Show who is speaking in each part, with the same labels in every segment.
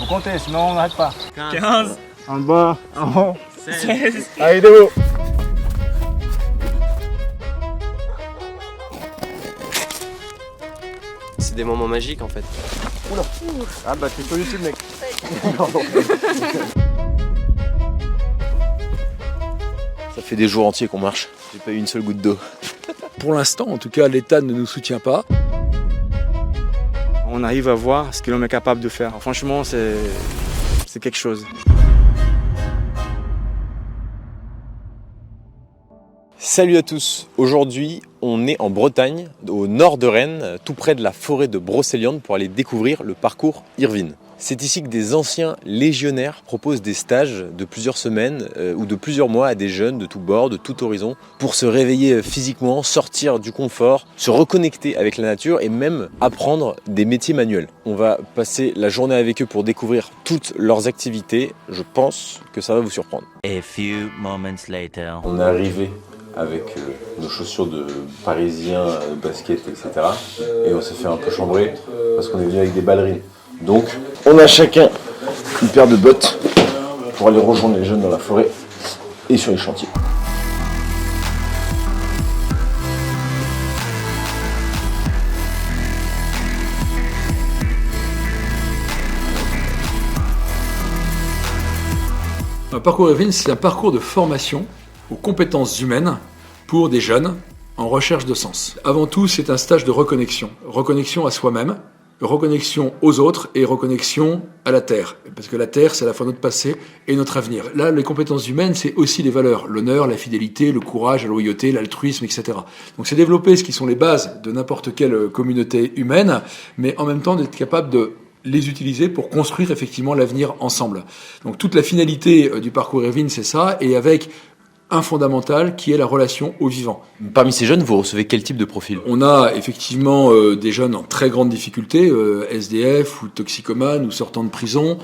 Speaker 1: Faut compter, sinon on n'arrête pas.
Speaker 2: 15,
Speaker 1: En bas, en haut.
Speaker 2: 16.
Speaker 1: Allez, debout.
Speaker 3: C'est des moments magiques en fait.
Speaker 1: Ah bah t'es sur YouTube, mec.
Speaker 4: Ça fait des jours entiers qu'on marche. J'ai pas eu une seule goutte d'eau.
Speaker 5: Pour l'instant, en tout cas, l'État ne nous soutient pas.
Speaker 1: On arrive à voir ce que l'on est capable de faire. Franchement, c'est quelque chose.
Speaker 4: Salut à tous. Aujourd'hui, on est en Bretagne, au nord de Rennes, tout près de la forêt de Brocéliande pour aller découvrir le parcours Irvine. C'est ici que des anciens légionnaires proposent des stages de plusieurs semaines ou de plusieurs mois à des jeunes de tous bords, de tout horizon, pour se réveiller physiquement, sortir du confort, se reconnecter avec la nature et même apprendre des métiers manuels. On va passer la journée avec eux pour découvrir toutes leurs activités. Je pense que ça va vous surprendre.
Speaker 6: A few moments later.
Speaker 4: On est arrivé avec nos chaussures de parisiens, basket, etc. Et on s'est fait un peu chambrer parce qu'on est venu avec des ballerines. Donc, on a chacun une paire de bottes pour aller rejoindre les jeunes dans la forêt et sur les chantiers.
Speaker 5: Un parcours Irvine, c'est un parcours de formation aux compétences humaines pour des jeunes en recherche de sens. Avant tout, c'est un stage de reconnexion. Reconnexion à soi-même, reconnexion aux autres et reconnexion à la Terre. Parce que la Terre, c'est à la fois notre passé et notre avenir. Là, les compétences humaines, c'est aussi les valeurs. L'honneur, la fidélité, le courage, la loyauté, l'altruisme, etc. Donc c'est développer ce qui sont les bases de n'importe quelle communauté humaine, mais en même temps d'être capable de les utiliser pour construire effectivement l'avenir ensemble. Donc toute la finalité du parcours Irvine, c'est ça, et avec un fondamental qui est la relation au vivant.
Speaker 4: Parmi ces jeunes, vous recevez quel type de profil ?
Speaker 5: On a effectivement des jeunes en très grande difficulté, SDF ou toxicomanes ou sortant de prison,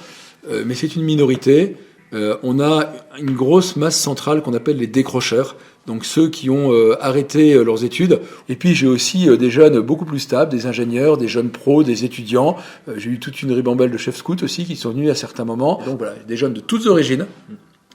Speaker 5: mais c'est une minorité. On a une grosse masse centrale qu'on appelle les décrocheurs, donc ceux qui ont arrêté leurs études. Et puis j'ai aussi des jeunes beaucoup plus stables, des ingénieurs, des jeunes pros, des étudiants. J'ai eu toute une ribambelle de chefs scouts aussi qui sont venus à certains moments. Donc voilà, des jeunes de toutes origines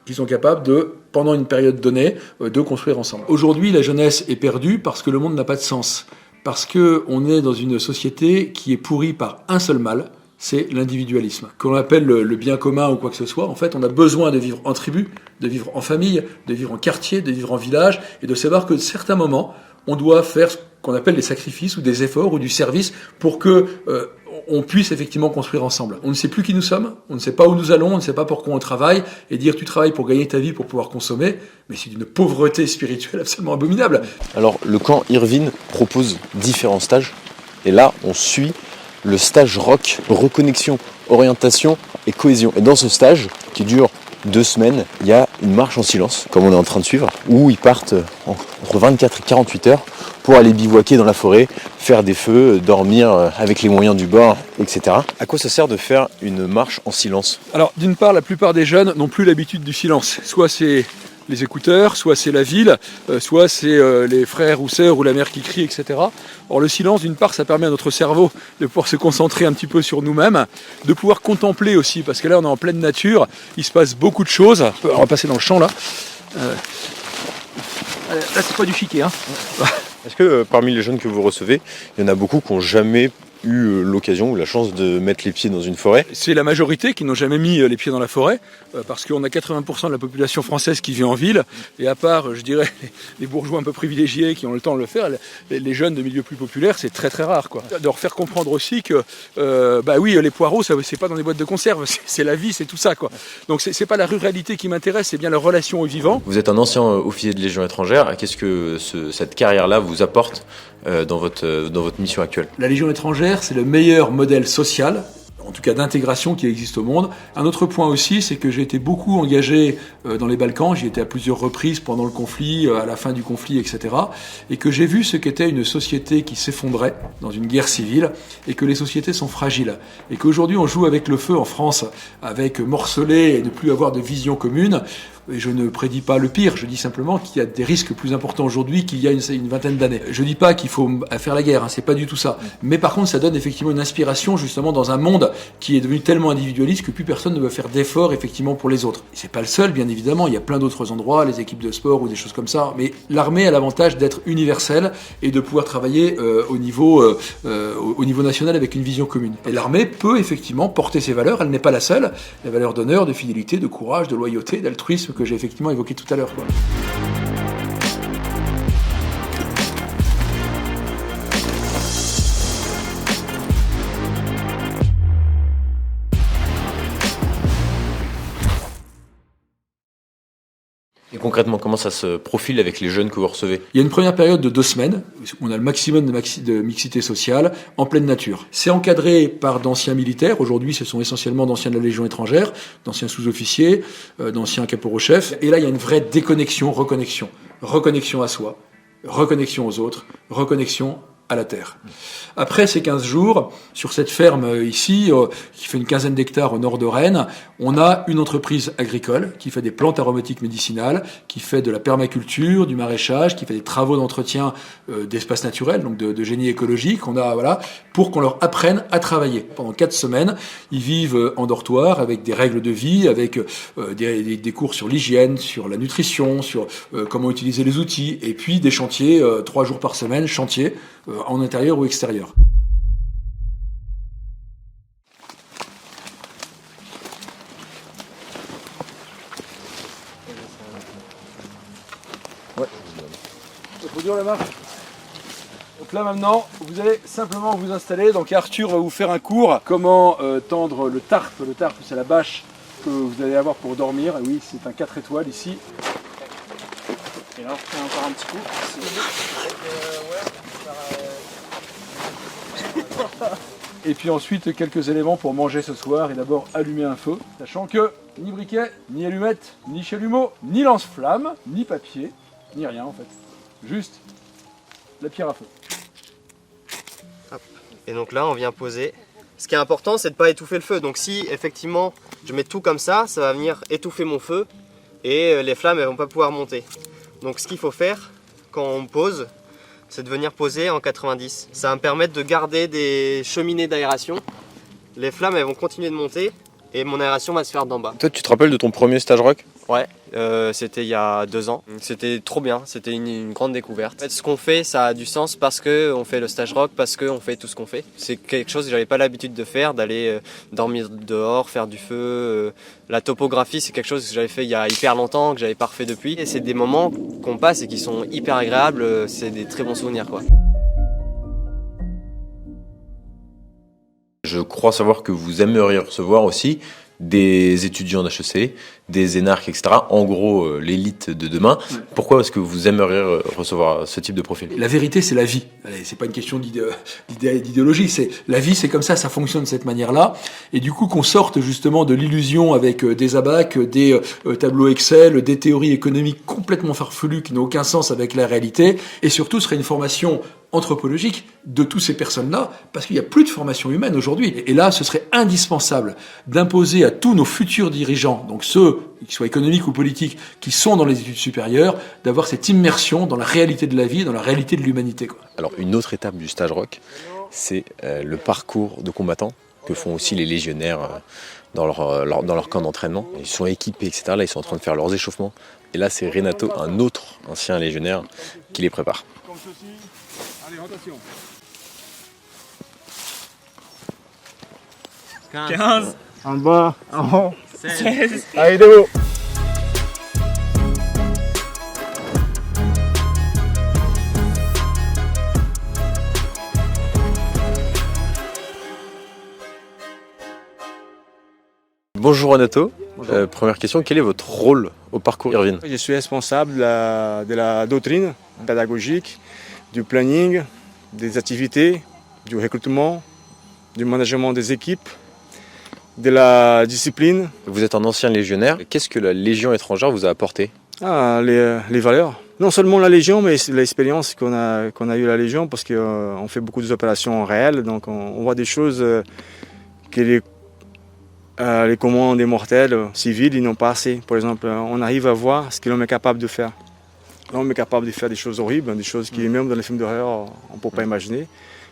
Speaker 5: qui sont capables de, pendant une période donnée, de construire ensemble. Aujourd'hui, la jeunesse est perdue parce que le monde n'a pas de sens. Parce qu'on est dans une société qui est pourrie par un seul mal, c'est l'individualisme. Qu'on appelle le bien commun ou quoi que ce soit, en fait, on a besoin de vivre en tribu, de vivre en famille, de vivre en quartier, de vivre en village, et de savoir que, à certains moments, on doit faire ce qu'on appelle des sacrifices ou des efforts ou du service pour que on puisse effectivement construire ensemble. On ne sait plus qui nous sommes, on ne sait pas où nous allons, on ne sait pas pourquoi on travaille, et dire tu travailles pour gagner ta vie, pour pouvoir consommer, mais c'est d'une pauvreté spirituelle absolument abominable.
Speaker 4: Alors, le camp Irvine propose différents stages, et là, on suit le stage ROC, reconnexion, orientation et cohésion. Et dans ce stage, qui dure 2 semaines, il y a une marche en silence, comme on est en train de suivre, où ils partent entre 24 et 48 heures pour aller bivouaquer dans la forêt, faire des feux, dormir avec les moyens du bord, etc. À quoi ça sert de faire une marche en silence ?
Speaker 5: Alors, d'une part, la plupart des jeunes n'ont plus l'habitude du silence. Soit c'est les écouteurs, soit c'est la ville, soit c'est les frères ou sœurs ou la mère qui crie, etc. Or, le silence, d'une part, ça permet à notre cerveau de pouvoir se concentrer un petit peu sur nous-mêmes, de pouvoir contempler aussi, parce que là, on est en pleine nature, il se passe beaucoup de choses. On va passer dans le champ, là. Là, c'est pas du chiquet, hein.
Speaker 4: Est-ce que parmi les jeunes que vous recevez, il y en a beaucoup qui n'ont jamais eu l'occasion ou la chance de mettre les pieds dans une forêt ?
Speaker 5: C'est la majorité qui n'ont jamais mis les pieds dans la forêt, parce qu'on a 80% de la population française qui vit en ville, et à part, je dirais, les bourgeois un peu privilégiés qui ont le temps de le faire, les jeunes de milieux plus populaires, c'est très très rare, quoi. De leur faire comprendre aussi que, bah oui, les poireaux, ça, c'est pas dans des boîtes de conserve, c'est la vie, c'est tout ça, quoi. Donc c'est pas la ruralité qui m'intéresse, c'est bien la relation au vivant.
Speaker 4: Vous êtes un ancien officier de Légion étrangère, qu'est-ce que cette carrière-là vous apporte dans votre mission actuelle ?
Speaker 5: La Légion étrangère, c'est le meilleur modèle social, en tout cas d'intégration qui existe au monde. Un autre point aussi, c'est que j'ai été beaucoup engagé dans les Balkans, j'y étais à plusieurs reprises pendant le conflit, à la fin du conflit, etc. Et que j'ai vu ce qu'était une société qui s'effondrait dans une guerre civile, et que les sociétés sont fragiles. Et qu'aujourd'hui on joue avec le feu en France, avec morceler et ne plus avoir de vision commune. Et je ne prédis pas le pire, je dis simplement qu'il y a des risques plus importants aujourd'hui qu'il y a une vingtaine d'années. Je dis pas qu'il faut faire la guerre, hein, c'est pas du tout ça. Mais par contre, ça donne effectivement une inspiration justement dans un monde qui est devenu tellement individualiste que plus personne ne veut faire d'efforts effectivement pour les autres. Et c'est pas le seul, bien évidemment, il y a plein d'autres endroits, les équipes de sport ou des choses comme ça. Mais l'armée a l'avantage d'être universelle et de pouvoir travailler au niveau national avec une vision commune. Et l'armée peut effectivement porter ses valeurs, elle n'est pas la seule, les valeurs d'honneur, de fidélité, de courage, de loyauté, d'altruisme que j'ai effectivement évoqué tout à l'heure, quoi.
Speaker 4: Et concrètement, comment ça se profile avec les jeunes que vous recevez?
Speaker 5: Il y a une première période de 2 semaines, où on a le maximum de mixité sociale, en pleine nature. C'est encadré par d'anciens militaires, aujourd'hui ce sont essentiellement d'anciens de la Légion étrangère, d'anciens sous-officiers, d'anciens caporaux-chefs, et là il y a une vraie déconnexion, reconnexion à soi, reconnexion aux autres, reconnexion à la terre. Après ces 15 jours, sur cette ferme ici, qui fait une quinzaine d'hectares au nord de Rennes, on a une entreprise agricole qui fait des plantes aromatiques médicinales, qui fait de la permaculture, du maraîchage, qui fait des travaux d'entretien d'espaces naturels, donc de génie écologique. On a, voilà, pour qu'on leur apprenne à travailler. Pendant 4 semaines, ils vivent en dortoir avec des règles de vie, avec des cours sur l'hygiène, sur la nutrition, sur comment utiliser les outils, et puis des chantiers, 3 jours par semaine, chantiers, en intérieur ou extérieur. Ouais. Il faut dire la marque. Donc là maintenant, vous allez simplement vous installer. Donc Arthur va vous faire un cours. Comment tendre le tarp. Le tarp, c'est la bâche que vous allez avoir pour dormir. Et oui, c'est un 4 étoiles ici. Et là, on fait encore un petit coup. Et puis ensuite quelques éléments pour manger ce soir et d'abord allumer un feu, sachant que ni briquet, ni allumette, ni chalumeau, ni lance-flamme, ni papier, ni rien en fait. Juste la pierre à feu.
Speaker 3: Hop. Et donc là on vient poser. Ce qui est important c'est de ne pas étouffer le feu. Donc si effectivement je mets tout comme ça va venir étouffer mon feu et les flammes elles vont pas pouvoir monter. Donc ce qu'il faut faire quand on pose, c'est de venir poser en 90. Ça va me permettre de garder des cheminées d'aération. Les flammes elles vont continuer de monter et mon aération va se faire d'en bas.
Speaker 4: Toi, tu te rappelles de ton premier stage rock?
Speaker 3: Ouais, c'était il y a 2 ans. C'était trop bien, c'était une grande découverte. En fait, ce qu'on fait, ça a du sens parce qu'on fait le stage rock, parce qu'on fait tout ce qu'on fait. C'est quelque chose que j'avais pas l'habitude de faire, d'aller dormir dehors, faire du feu. La topographie, c'est quelque chose que j'avais fait il y a hyper longtemps, que j'avais pas refait depuis. Et c'est des moments qu'on passe et qui sont hyper agréables, c'est des très bons souvenirs, quoi.
Speaker 4: Je crois savoir que vous aimeriez recevoir aussi des étudiants d'HEC, des énarques, etc. En gros, l'élite de demain. Pourquoi est-ce que vous aimeriez recevoir ce type de profil?
Speaker 5: La vérité, c'est la vie. C'est pas une question d'idéologie. C'est la vie, c'est comme ça fonctionne de cette manière-là. Et du coup, qu'on sorte justement de l'illusion avec des abacs, des tableaux Excel, des théories économiques complètement farfelues qui n'ont aucun sens avec la réalité. Et surtout, ce serait une formation anthropologique de toutes ces personnes-là, parce qu'il n'y a plus de formation humaine aujourd'hui. Et là, ce serait indispensable d'imposer à tous nos futurs dirigeants, donc ceux, qu'ils soient économiques ou politiques, qui sont dans les études supérieures, d'avoir cette immersion dans la réalité de la vie, dans la réalité de l'humanité, quoi.
Speaker 4: Alors, une autre étape du stage rock, c'est le parcours de combattants que font aussi les légionnaires dans leur camp d'entraînement. Ils sont équipés, etc. Là, ils sont en train de faire leurs échauffements. Et là, c'est Renato, un autre ancien légionnaire, qui les prépare.
Speaker 5: Comme ceci. Allez, rotation.
Speaker 1: 15. En bas, en haut.
Speaker 3: 16.
Speaker 1: Allez, debout.
Speaker 4: Bonjour Renato. Première question, quel est votre rôle au parcours Irvine?
Speaker 1: Je suis responsable de la doctrine pédagogique, du planning, des activités, du recrutement, du management des équipes, de la discipline.
Speaker 4: Vous êtes un ancien légionnaire. Qu'est-ce que la Légion étrangère vous a apporté?
Speaker 1: Les valeurs. Non seulement la Légion, mais l'expérience qu'on a eu à la Légion, parce qu'on fait beaucoup d'opérations réelles, donc on voit des choses que Les commandes des mortels civils, ils n'ont pas assez. Par exemple, on arrive à voir ce que l'homme est capable de faire. L'homme est capable de faire des choses horribles, des choses qui, même dans les films d'horreur, on ne peut pas imaginer.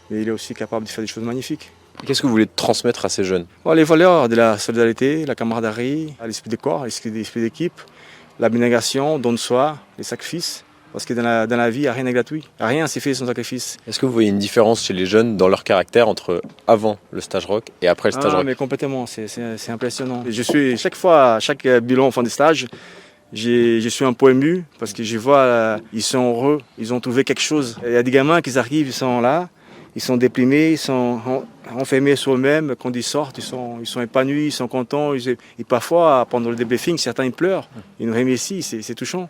Speaker 1: Mais il est aussi capable de faire des choses magnifiques.
Speaker 4: Qu'est-ce que vous voulez transmettre à ces jeunes?
Speaker 1: Les valeurs de la solidarité, la camaraderie, l'esprit de corps, l'esprit d'équipe, l'abnégation, don de soi, les sacrifices. Parce que dans la vie, il n'y a rien de gratuit. Rien s'est fait sans sacrifice.
Speaker 4: Est-ce que vous voyez une différence chez les jeunes dans leur caractère entre avant le stage rock et après le stage rock?
Speaker 1: Mais complètement, c'est impressionnant. Je suis chaque fois, à chaque bilan en fin de stage, je suis un peu ému parce que je vois, ils sont heureux, ils ont trouvé quelque chose. Il y a des gamins qui arrivent, ils sont là, ils sont déprimés, ils sont enfermés sur eux-mêmes. Quand ils sortent, ils sont épanouis, ils sont contents. Et parfois, pendant le débriefing, certains ils pleurent. Ils nous remercient, c'est touchant.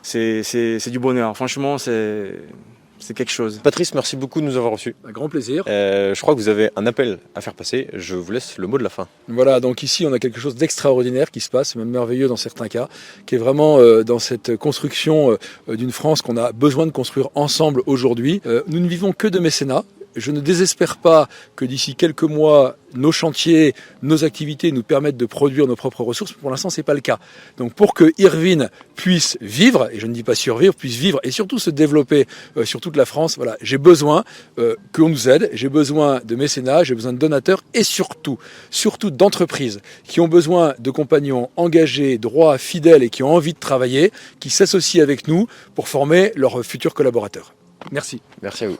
Speaker 1: C'est du bonheur. Franchement, c'est quelque chose.
Speaker 4: Patrice, merci beaucoup de nous avoir reçus.
Speaker 5: Un grand plaisir.
Speaker 4: Je crois que vous avez un appel à faire passer. Je vous laisse le mot de la fin.
Speaker 5: Voilà, donc ici on a quelque chose d'extraordinaire qui se passe, même merveilleux dans certains cas, qui est vraiment dans cette construction d'une France qu'on a besoin de construire ensemble aujourd'hui. Nous ne vivons que de mécénat. Je ne désespère pas que d'ici quelques mois, nos chantiers, nos activités nous permettent de produire nos propres ressources. Pour l'instant, c'est pas le cas. Donc, pour que Irvine puisse vivre, et je ne dis pas survivre, puisse vivre et surtout se développer sur toute la France, voilà, j'ai besoin qu'on nous aide, j'ai besoin de mécénat, j'ai besoin de donateurs et surtout d'entreprises qui ont besoin de compagnons engagés, droits, fidèles et qui ont envie de travailler, qui s'associent avec nous pour former leurs futurs collaborateurs. Merci.
Speaker 4: Merci à vous.